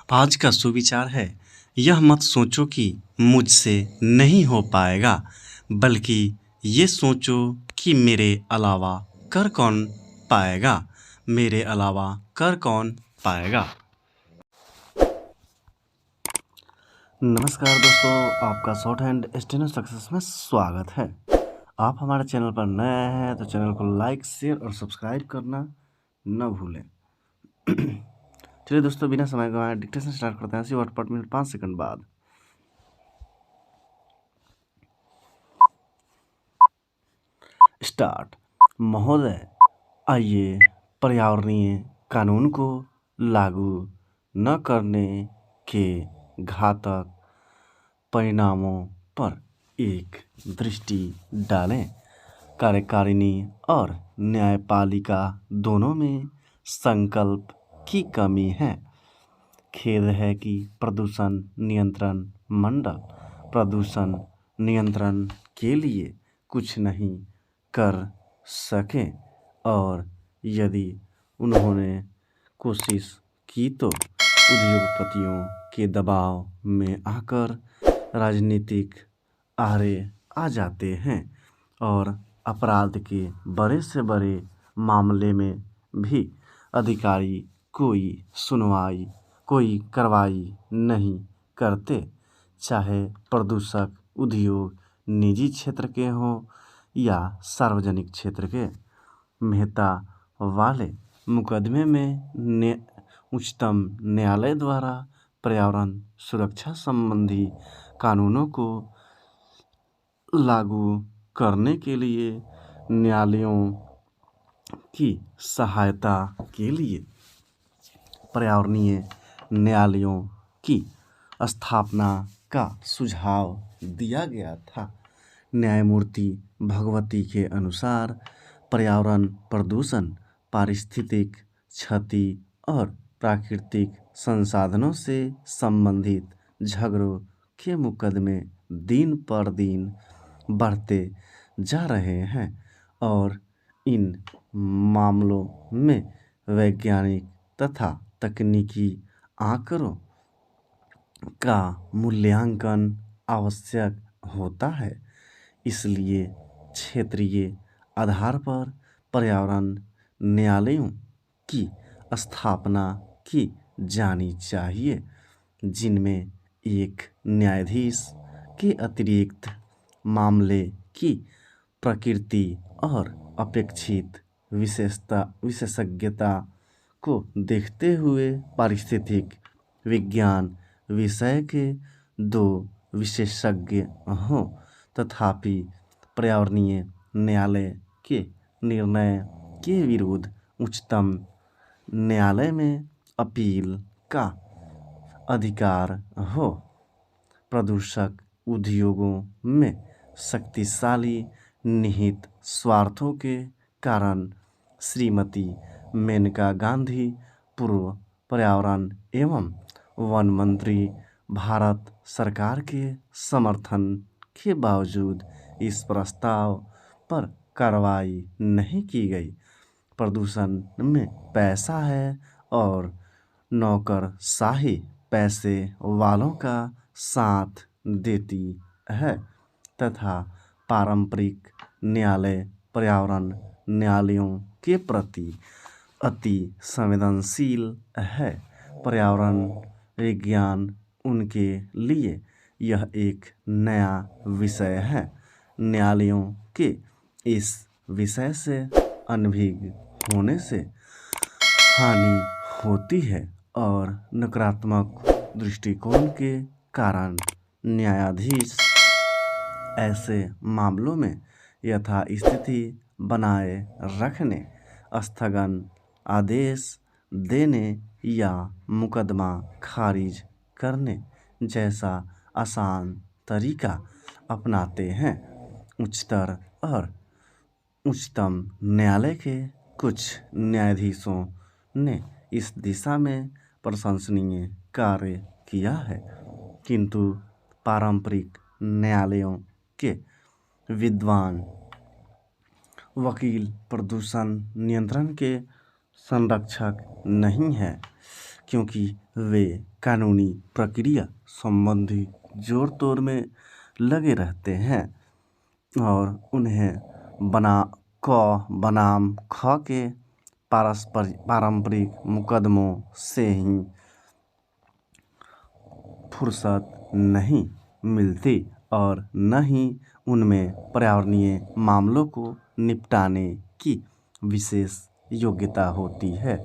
आज का सुविचार है, यह मत सोचो कि मुझसे नहीं हो पाएगा, बल्कि ये सोचो कि मेरे अलावा कर कौन पाएगा। मेरे अलावा कर कौन पाएगा। नमस्कार दोस्तों, आपका शॉर्ट हैंड स्टेनो सक्सेस में स्वागत है। आप हमारे चैनल पर नए हैं तो चैनल को लाइक, शेयर और सब्सक्राइब करना न भूलें। चलिए दोस्तों, बिना समय गंवाए डिक्टेशन स्टार्ट करते हैं। 80 वर्ड पर मिनट 5 सेकंड बाद। स्टार्ट। महोदय, आइए पर्यावरणीय कानून को लागू न करने के घातक परिणामों पर एक दृष्टि डालें। कार्यकारिणी और न्यायपालिका दोनों में संकल्प की कमी है। खेद है कि प्रदूषण नियंत्रण मंडल प्रदूषण नियंत्रण के लिए कुछ नहीं कर सके, और यदि उन्होंने कोशिश की तो उद्योगपतियों के दबाव में आकर राजनीतिक आरे आ जाते हैं और अपराध के बड़े से बड़े मामले में भी अधिकारी कोई कार्रवाई नहीं करते, चाहे प्रदूषक उद्योग निजी क्षेत्र के हों या सार्वजनिक क्षेत्र के। मेहता वाले मुकदमे में उच्चतम न्यायालय द्वारा पर्यावरण सुरक्षा संबंधी कानूनों को लागू करने के लिए न्यायालयों की सहायता के लिए पर्यावरणीय न्यायालयों की स्थापना का सुझाव दिया गया था। न्यायमूर्ति भगवती के अनुसार पर्यावरण प्रदूषण, पारिस्थितिक क्षति और प्राकृतिक संसाधनों से संबंधित झगड़ों के मुकदमे दिन पर दिन बढ़ते जा रहे हैं और इन मामलों में वैज्ञानिक तथा तकनीकी आंकड़ों का मूल्यांकन आवश्यक होता है। इसलिए क्षेत्रीय आधार पर पर्यावरण न्यायालयों की स्थापना की जानी चाहिए, जिनमें एक न्यायाधीश के अतिरिक्त मामले की प्रकृति और अपेक्षित विशेषज्ञता को देखते हुए पारिस्थितिक विज्ञान विषय के 2 विशेषज्ञ हों। तथापि पर्यावरणीय न्यायालय के निर्णय के विरुद्ध उच्चतम न्यायालय में अपील का अधिकार हो। प्रदूषक उद्योगों में शक्तिशाली निहित स्वार्थों के कारण श्रीमती मेनका गांधी, पूर्व पर्यावरण एवं वन मंत्री, भारत सरकार के समर्थन के बावजूद इस प्रस्ताव पर कार्रवाई नहीं की गई। प्रदूषण में पैसा है और नौकरशाही पैसे वालों का साथ देती है तथा पारंपरिक न्यायालय पर्यावरण न्यायालयों के प्रति अति संवेदनशील है। पर्यावरण विज्ञान उनके लिए यह एक नया विषय है। न्यायालयों के इस विषय से अनभिज्ञ होने से हानि होती है और नकारात्मक दृष्टिकोण के कारण न्यायाधीश ऐसे मामलों में यथास्थिति बनाए रखने, स्थगन आदेश देने या मुकदमा खारिज करने जैसा आसान तरीका अपनाते हैं। उच्चतर और उच्चतम न्यायालय के कुछ न्यायाधीशों ने इस दिशा में प्रशंसनीय कार्य किया है, किंतु पारंपरिक न्यायालयों के विद्वान वकील प्रदूषण नियंत्रण के संरक्षक नहीं है, क्योंकि वे कानूनी प्रक्रिया संबंधी जोड़ तोड़ में लगे रहते हैं और उन्हें बनाम ख के पारंपरिक मुकदमों से ही फुर्सत नहीं मिलती और न ही उनमें पर्यावरणीय मामलों को निपटाने की विशेष योग्यता होती है।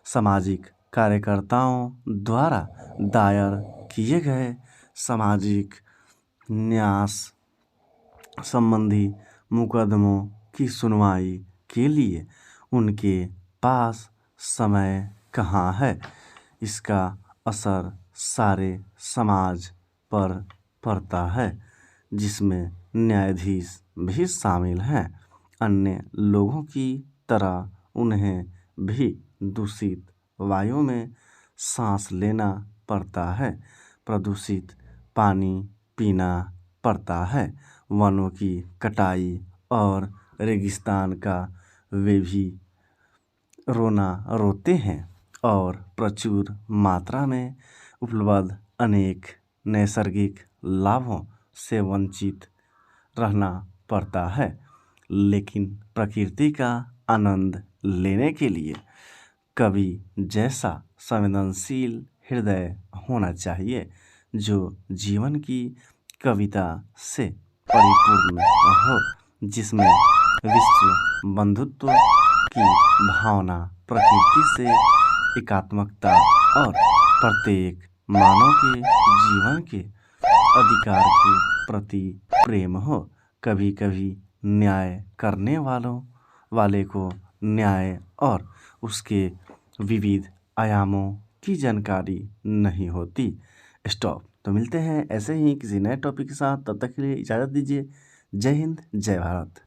सामाजिक कार्यकर्ताओं द्वारा दायर किए गए सामाजिक न्याय संबंधी मुकदमों की सुनवाई के लिए उनके पास समय कहाँ है। इसका असर सारे समाज पर पड़ता है, जिसमें न्यायाधीश भी शामिल हैं। अन्य लोगों की तरह उन्हें भी दूषित वायु में सांस लेना पड़ता है, प्रदूषित पानी पीना पड़ता है, वनों की कटाई और रेगिस्तान का वे भी रोना रोते हैं और प्रचुर मात्रा में उपलब्ध अनेक नैसर्गिक लाभों से वंचित रहना पड़ता है। लेकिन प्रकृति का आनंद लेने के लिए कवि जैसा संवेदनशील हृदय होना चाहिए, जो जीवन की कविता से परिपूर्ण हो, जिसमें विश्व बंधुत्व की भावना, प्रकृति से एकात्मकता और प्रत्येक मानव के जीवन के अधिकार के प्रति प्रेम हो। कभी कभी न्याय करने वाले को न्याय और उसके विविध आयामों की जानकारी नहीं होती। स्टॉप। तो मिलते हैं ऐसे ही किसी नए टॉपिक के साथ, तब तक के लिए इजाज़त दीजिए। जय हिंद, जय भारत।